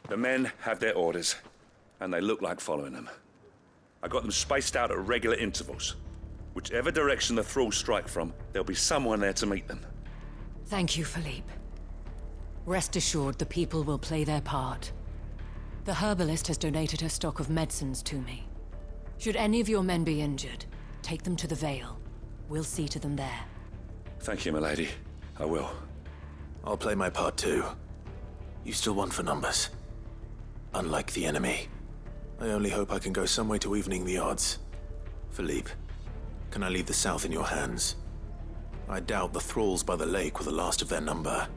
The men have their orders, and they look like following them. I got them spaced out at regular intervals. Whichever direction the thralls strike from, there'll be someone there to meet them. Thank you, Philippe. Rest assured, the people will play their part. The herbalist has donated her stock of medicines to me. Should any of your men be injured, take them to the Vale. We'll see to them there. Thank you, milady. I will. I'll play my part too. You still want for numbers. Unlike the enemy. I only hope I can go some way to evening the odds. Philippe, can I leave the South in your hands? I doubt the thralls by the lake were the last of their number.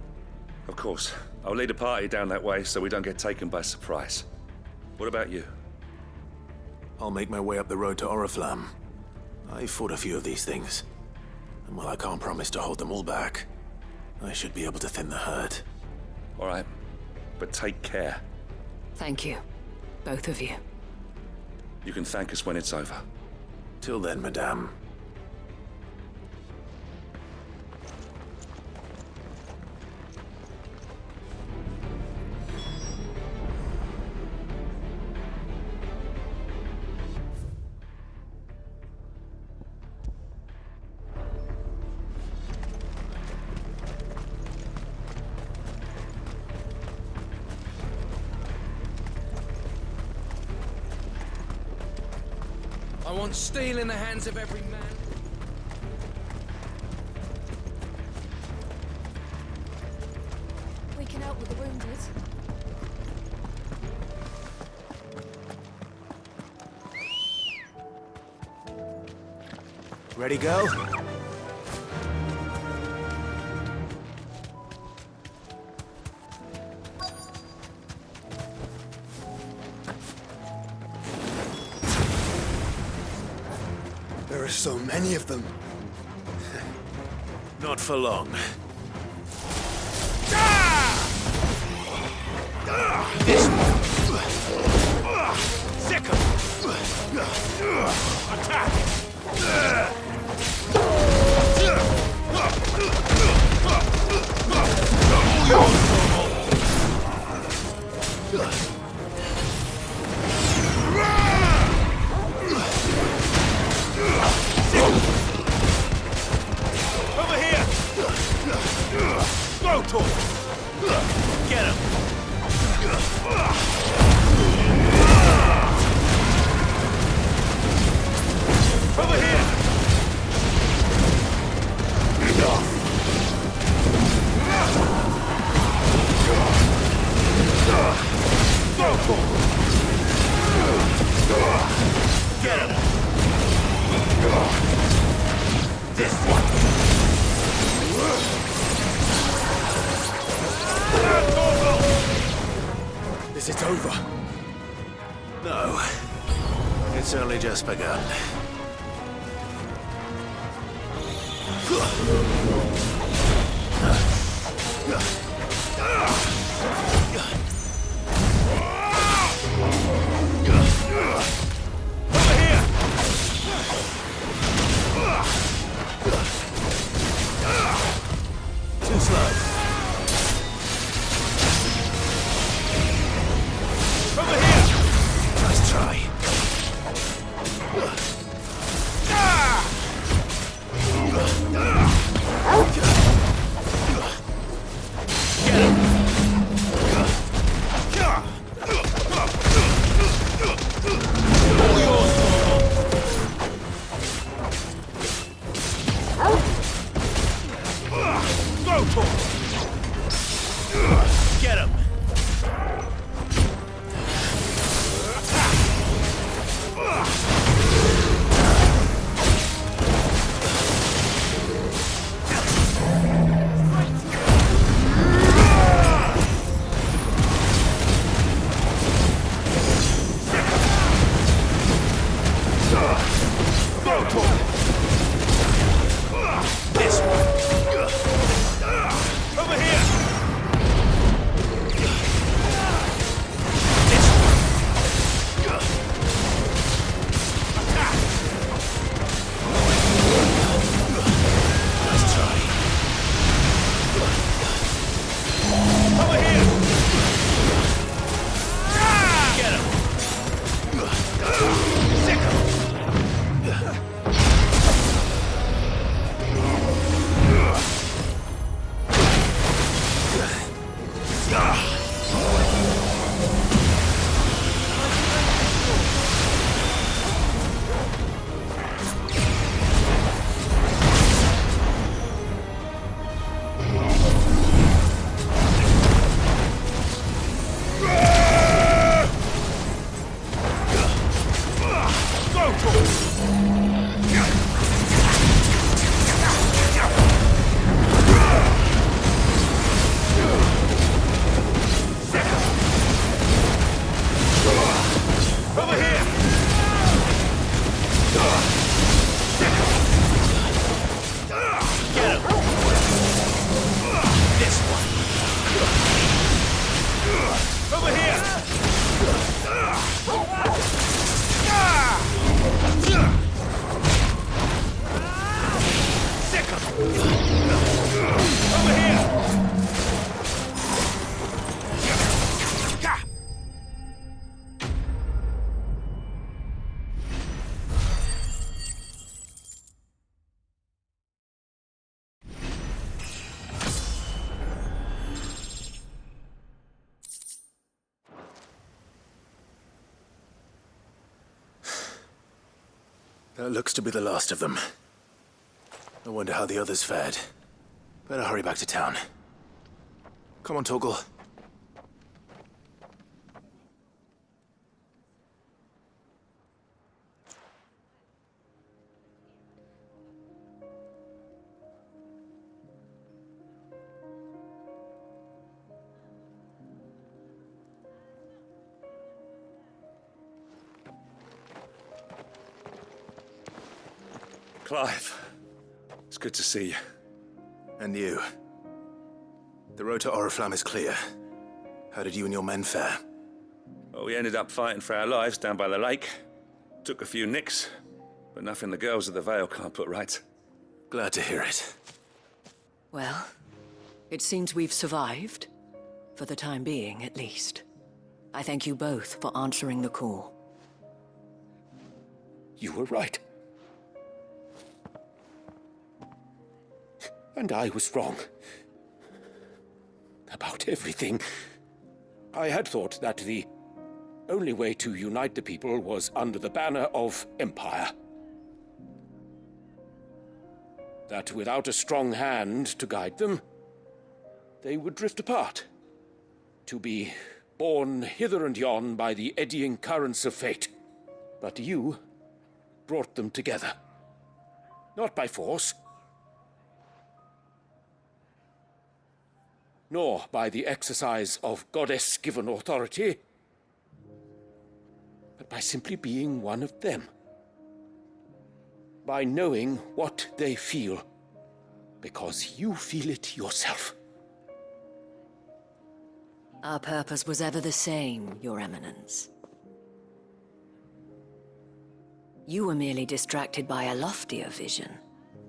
Of course. I'll lead a party down that way so we don't get taken by surprise. What about you? I'll make my way up the road to Oriflamme. I fought a few of these things. And while I can't promise to hold them all back, I should be able to thin the herd. All right. But take care. Thank you. Both of you. You can thank us when it's over. Till then, madame. I want steel in the hands of every man. We can help with the wounded. Ready, go? There are so many of them. Not for long. Sick of attack! Over here! Go to him! Get him! Over here! Enough! Go to him! Get him! This one! Is it over? No. It's only just begun. Too slow. Over here! Nice try. Go to him! Get him! Go to him! This one! Over here! This one! Attack! Nice try. Over here! Over here! Get him! This one! Over here! Sick him! Over here! That looks to be the last of them. I wonder how the others fared. Better hurry back to town. Come on, Torgal. Clive, it's good to see you. And you. The road to Oriflamme is clear. How did you and your men fare? Well, we ended up fighting for our lives down by the lake. Took a few nicks, but nothing the girls of the Vale can't put right. Glad to hear it. Well, it seems we've survived. For the time being, at least. I thank you both for answering the call. You were right. And I was wrong. About everything. I had thought that the only way to unite the people was under the banner of Empire. That without a strong hand to guide them, they would drift apart. To be borne hither and yon by the eddying currents of fate. But you brought them together. Not by force, nor by the exercise of goddess-given authority, but by simply being one of them. By knowing what they feel, because you feel it yourself. Our purpose was ever the same, Your Eminence. You were merely distracted by a loftier vision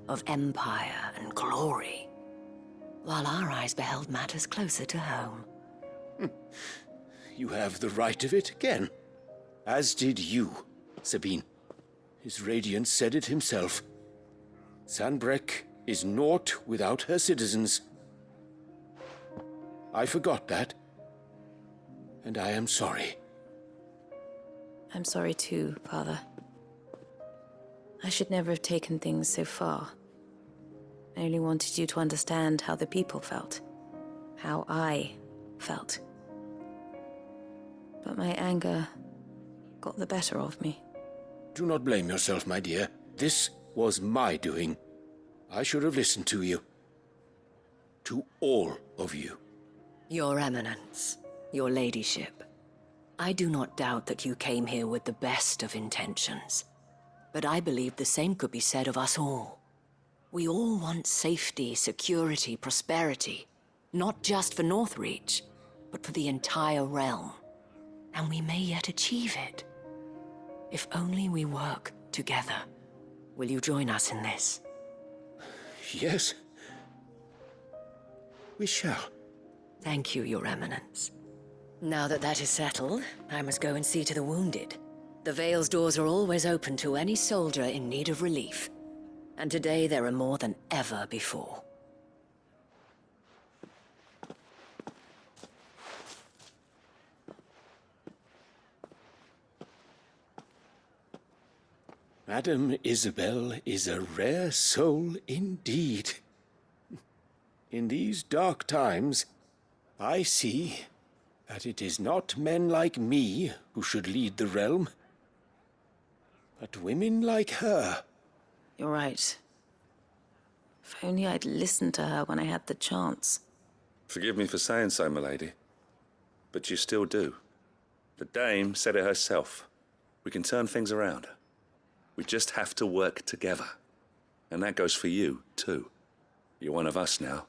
of empire and glory, while our eyes beheld matters closer to home. You have the right of it again. As did you, Sabine. His Radiance said it himself. Sanbreque is naught without her citizens. I forgot that, and I am sorry. I'm sorry too, Father. I should never have taken things so far. I only wanted you to understand how the people felt. How I felt. But my anger got the better of me. Do not blame yourself, my dear. This was my doing. I should have listened to you. To all of you. Your Eminence, your Ladyship, I do not doubt that you came here with the best of intentions. But I believe the same could be said of us all. We all want safety, security, prosperity. Not just for Northreach, but for the entire realm. And we may yet achieve it. If only we work together. Will you join us in this? Yes. We shall. Thank you, Your Eminence. Now that that is settled, I must go and see to the wounded. The Vale's doors are always open to any soldier in need of relief. And today there are more than ever before. Madame Isabel is a rare soul indeed. In these dark times, I see that it is not men like me who should lead the realm, But women like her... You're right. If only I'd listened to her when I had the chance. Forgive me for saying so, milady, but you still do. The dame said it herself. We can turn things around. We just have to work together. And that goes for you, too. You're one of us now.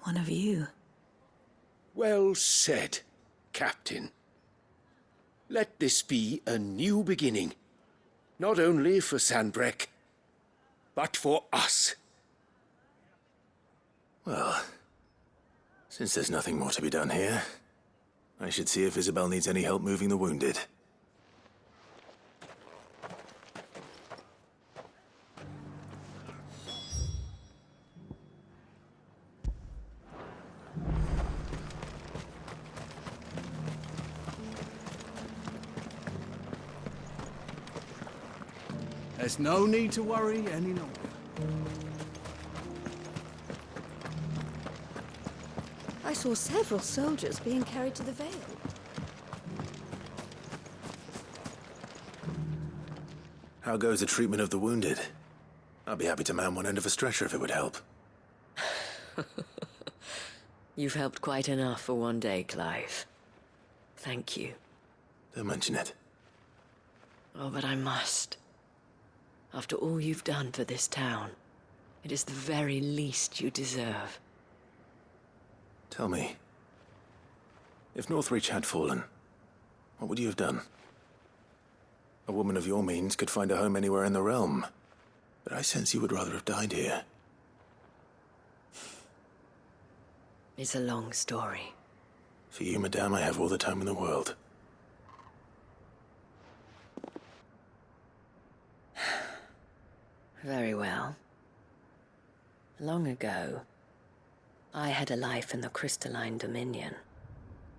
One of you. Well said, Captain. Let this be a new beginning. Not only for Sanbreque, but for us. Well, since there's nothing more to be done here, I should see if Isabel needs any help moving the wounded. There's no need to worry any longer. I saw several soldiers being carried to the Vale. How goes the treatment of the wounded? I'd be happy to man one end of a stretcher if it would help. You've helped quite enough for one day, Clive. Thank you. Don't mention it. Oh, but I must. After all you've done for this town, it is the very least you deserve. Tell me, if Northreach had fallen, what would you have done? A woman of your means could find a home anywhere in the realm, but I sense you would rather have died here. It's a long story. For you, madame, I have all the time in the world. Very well. Long ago, I had a life in the Crystalline Dominion.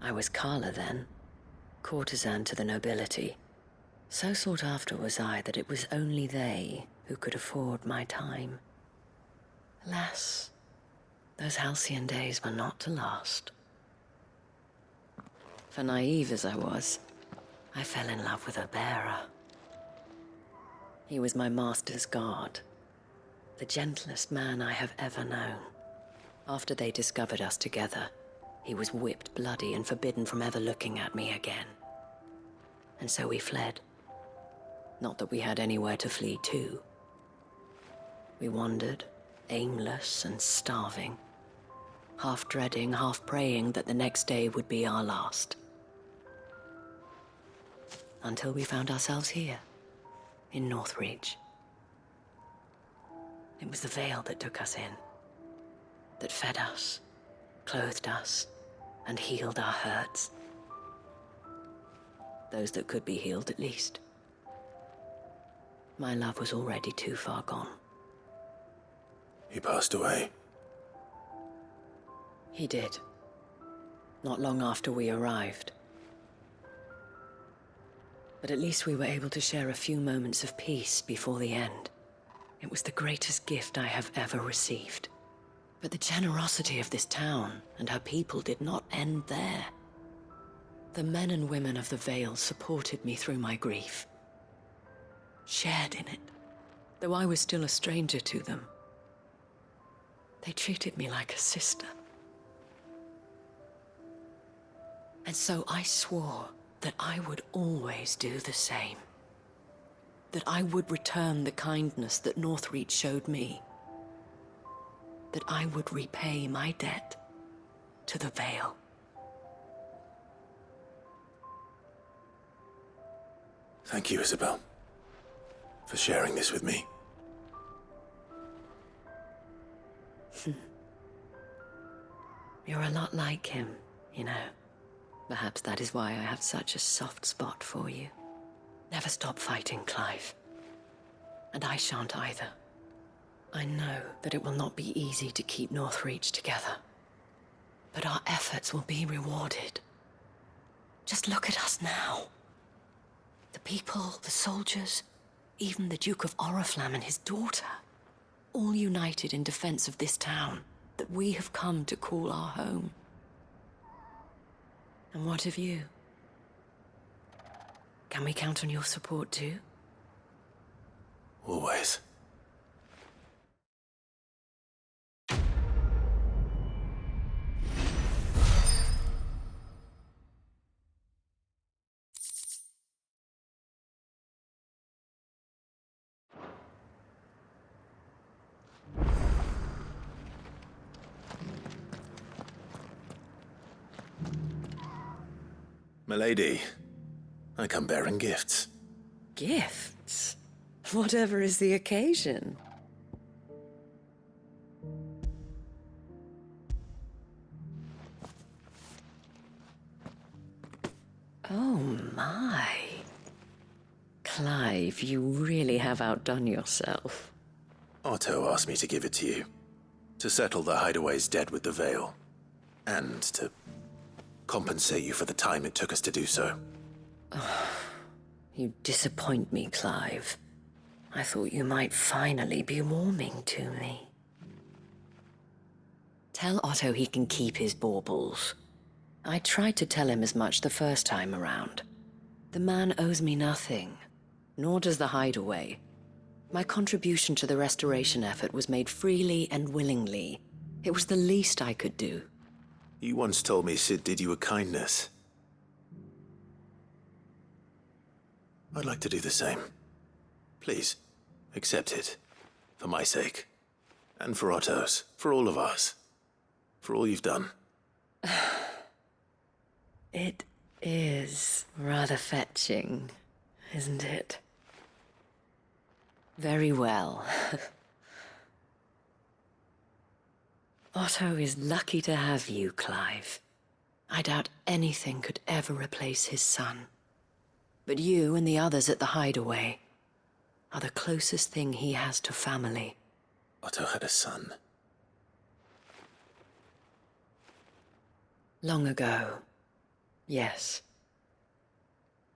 I was Carla then, courtesan to the nobility. So sought after was I that it was only they who could afford my time. Alas, those halcyon days were not to last. For naive as I was, I fell in love with a bearer. He was my master's guard, the gentlest man I have ever known. After they discovered us together, he was whipped bloody and forbidden from ever looking at me again. And so we fled. Not that we had anywhere to flee to. We wandered, aimless and starving, half dreading, half praying that the next day would be our last. Until we found ourselves here, in Northreach. It was the Vale that took us in, that fed us, clothed us, and healed our hurts. Those that could be healed, at least. My love was already too far gone. He passed away. He did. Not long after we arrived. But at least we were able to share a few moments of peace before the end. It was the greatest gift I have ever received. But the generosity of this town and her people did not end there. The men and women of the Vale supported me through my grief. Shared in it, though I was still a stranger to them. They treated me like a sister. And so I swore that I would always do the same. That I would return the kindness that Northreach showed me. That I would repay my debt to the Vale. Thank you, Isabel, for sharing this with me. You're a lot like him, you know. Perhaps that is why I have such a soft spot for you. Never stop fighting, Clive. And I shan't either. I know that it will not be easy to keep Northreach together. But our efforts will be rewarded. Just look at us now. The people, the soldiers, even the Duke of Oriflamme and his daughter, all united in defense of this town that we have come to call our home. And what of you? Can we count on your support too? Milady, I come bearing gifts. Gifts? Whatever is the occasion. Oh my. Clive, you really have outdone yourself. Otto asked me to give it to you. To settle the Hideaway's debt with the Veil. And to compensate you for the time it took us to do so. You disappoint me, Clive. I thought you might finally be warming to me. Tell Otto he can keep his baubles. I tried to tell him as much the first time around. The man owes me nothing, nor does the Hideaway. My contribution to the restoration effort was made freely and willingly. It was the least I could do. You once told me Sid did you a kindness. I'd like to do the same. Please, accept it. For my sake. And for Otto's. For all of us. For all you've done. It is rather fetching, isn't it? Very well. Otto is lucky to have you, Clive. I doubt anything could ever replace his son. But you and the others at the Hideaway are the closest thing he has to family. Otto had a son. Long ago, yes.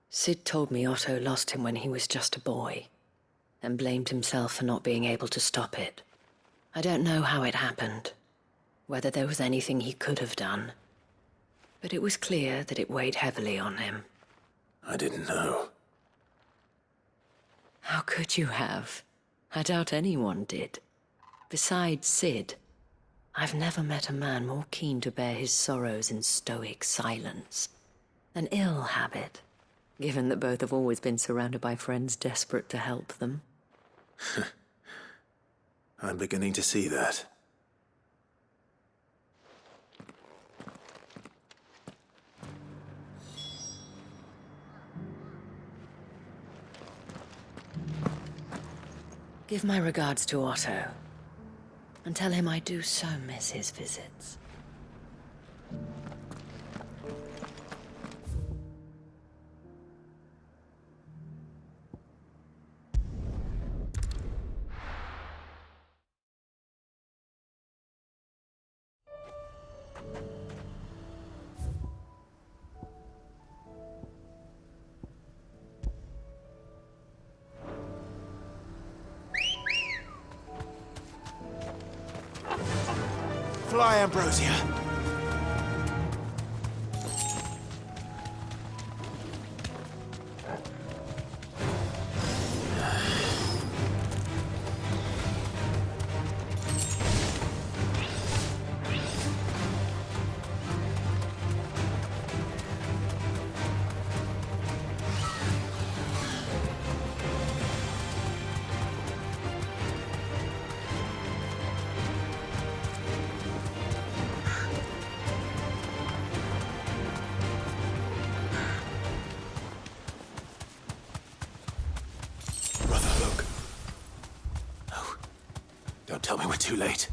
Sid told me Otto lost him when he was just a boy, and blamed himself for not being able to stop it. I don't know how it happened, whether there was anything he could have done, but it was clear that it weighed heavily on him. I didn't know. How could you have? I doubt anyone did. Besides Sid, I've never met a man more keen to bear his sorrows in stoic silence. An ill habit, given that both have always been surrounded by friends desperate to help them. I'm beginning to see that. Give my regards to Otto, and tell him I do so miss his visits. Fly, Ambrosia. Don't tell me we're too late.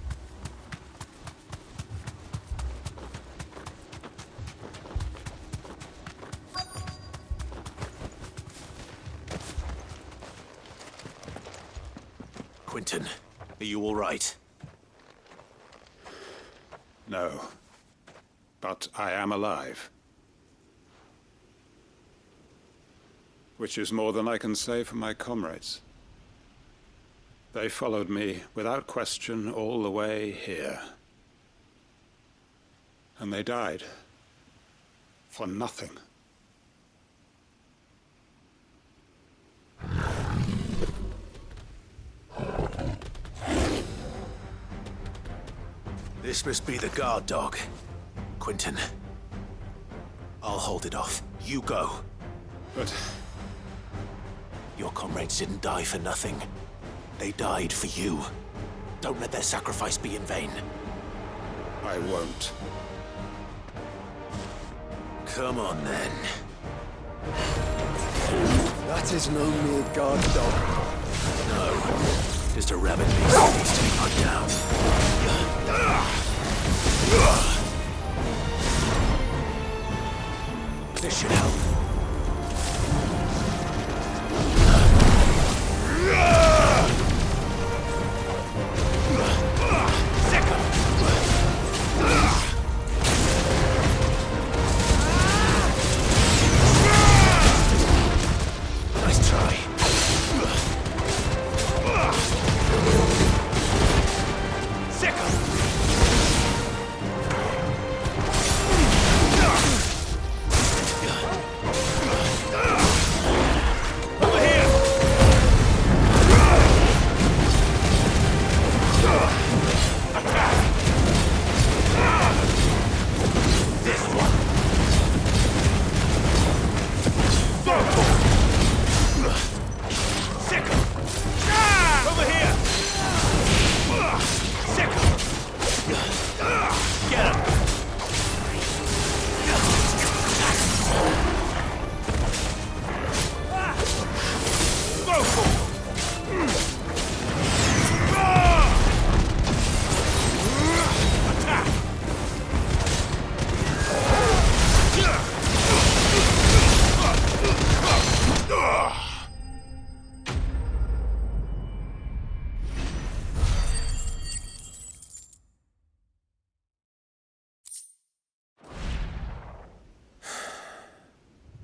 Quentin, are you all right? No. But I am alive. Which is more than I can say for my comrades. They followed me without question all the way here. And they died. For nothing. This must be the guard dog. Quentin. I'll hold it off. You go. But your comrades didn't die for nothing. They died for you. Don't let their sacrifice be in vain. I won't. Come on, then. That is no mere guard dog. No, just a rabid beast that needs to be put down. This should help. Nice try.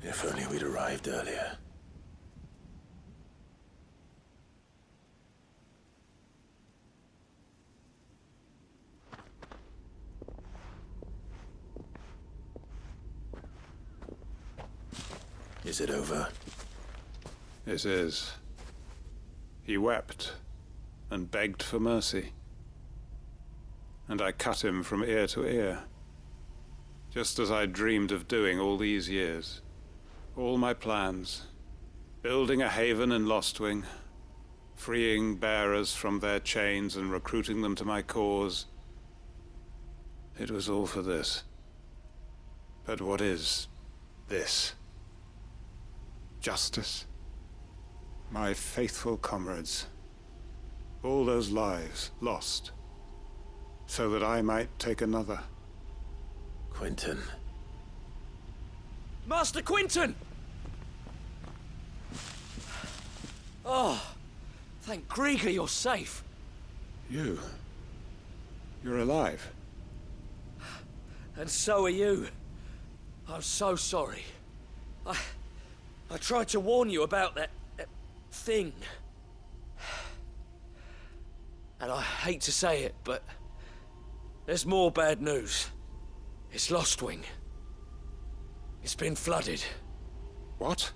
If only we'd arrived earlier. Is it over? It is. He wept and begged for mercy. And I cut him from ear to ear, just as I dreamed of doing all these years. All my plans, building a haven in Lostwing, freeing bearers from their chains and recruiting them to my cause. It was all for this. But what is this? Justice? My faithful comrades. All those lives lost, so that I might take another. Quentin. Master Quentin! Oh, thank Grieger you're safe. You're alive. And so are you. I'm so sorry. I tried to warn you about that thing. And I hate to say it, but there's more bad news. It's Lostwing. It's been flooded. What?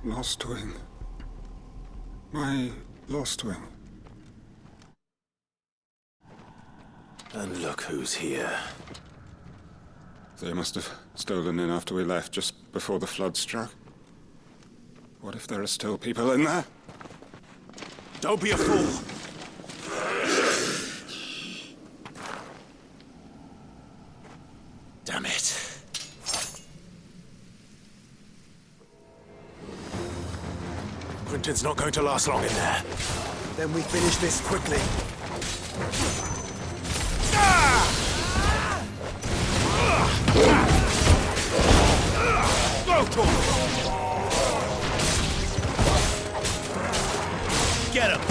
Lostwing. My Lostwing. And look who's here. They must have stolen in after we left, just before the flood struck. What if there are still people in there? Don't be a fool! Damn it. Quentin's not going to last long in there. Then we finish this quickly. Get him!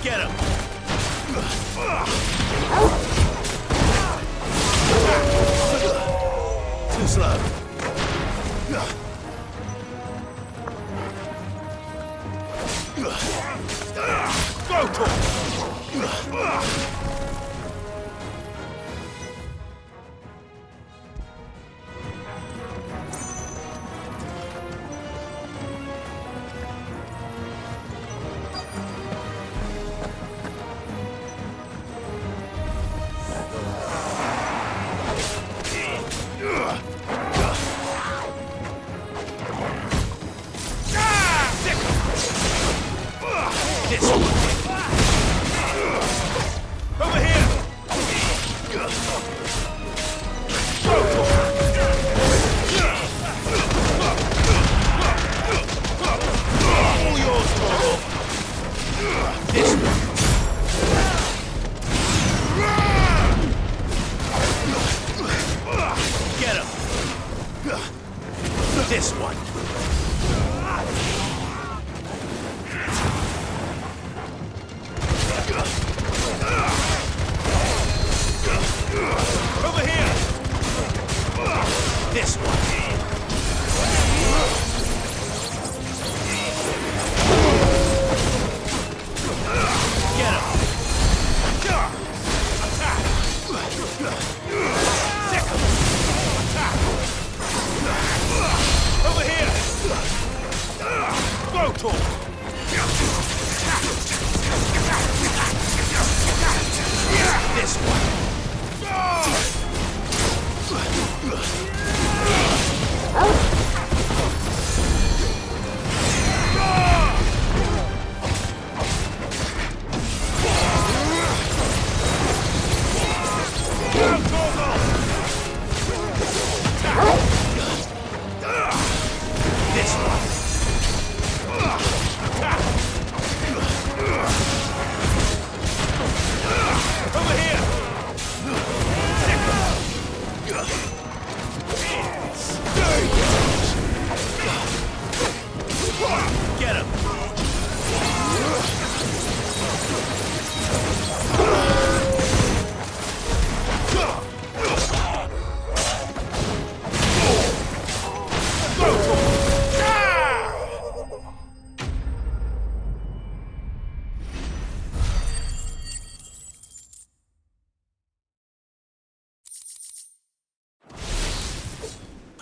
Get him!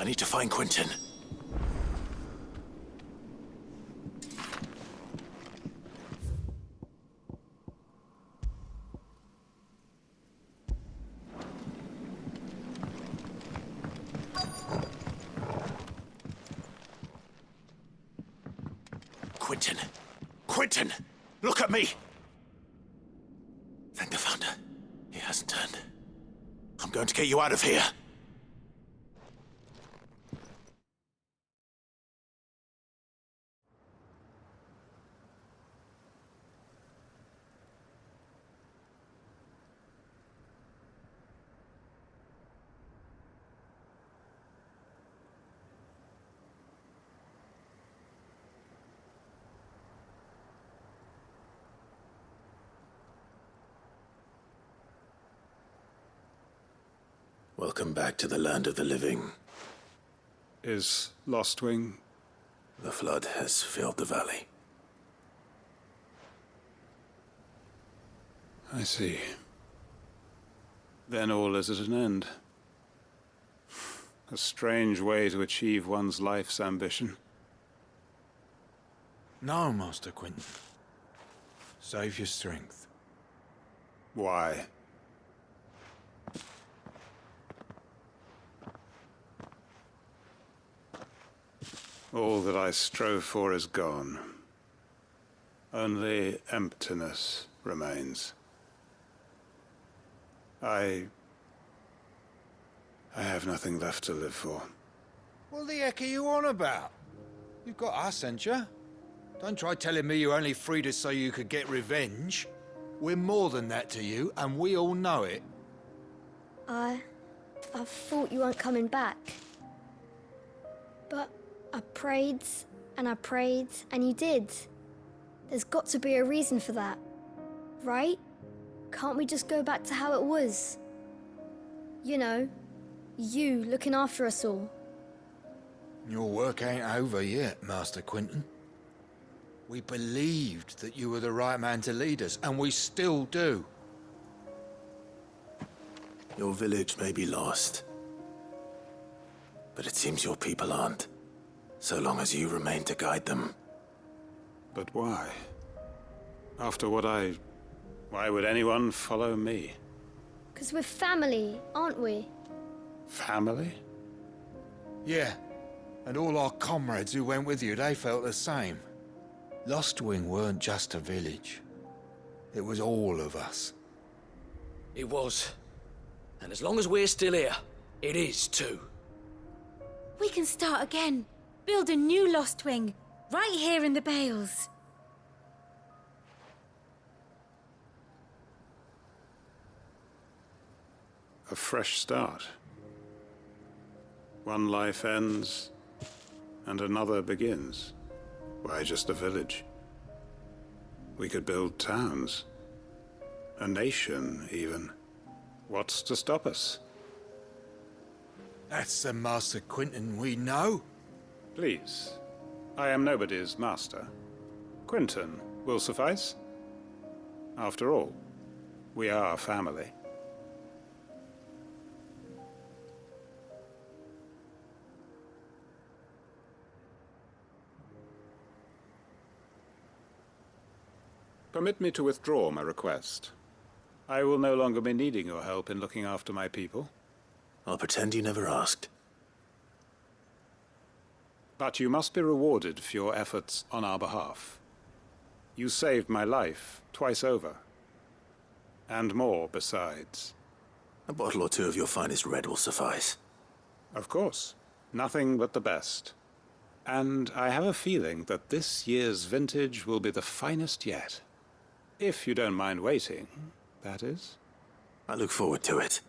I need to find Quentin. Quentin! Quentin! Look at me! Thank the Founder. He hasn't turned. I'm going to get you out of here. Welcome back to the land of the living. Is Lostwing? The flood has filled the valley. I see. Then all is at an end. A strange way to achieve one's life's ambition. No, Master Quentin. Save your strength. Why? All that I strove for is gone. Only emptiness remains. I have nothing left to live for. What the heck are you on about? You've got us, ain't you? Don't try telling me you only freed us so you could get revenge. We're more than that to you, and we all know it. I thought you weren't coming back. But I prayed, and you did. There's got to be a reason for that, right? Can't we just go back to how it was? You know, you looking after us all. Your work ain't over yet, Master Quentin. We believed that you were the right man to lead us, and we still do. Your village may be lost, but it seems your people aren't. So long as you remain to guide them. But why? After what why would anyone follow me? 'Cause we're family, aren't we? Family? Yeah, and all our comrades who went with you, they felt the same. Lostwing weren't just a village. It was all of us. It was. And as long as we're still here, it is too. We can start again. Build a new Lostwing, right here in the Bales. A fresh start. One life ends, and another begins. Why, just a village. We could build towns. A nation, even. What's to stop us? That's the Master Quentin we know. Please. I am nobody's master. Quentin will suffice. After all, we are family. Permit me to withdraw my request. I will no longer be needing your help in looking after my people. I'll pretend you never asked. But you must be rewarded for your efforts on our behalf. You saved my life twice over. And more besides. A bottle or two of your finest red will suffice. Of course. Nothing but the best. And I have a feeling that this year's vintage will be the finest yet. If you don't mind waiting, that is. I look forward to it.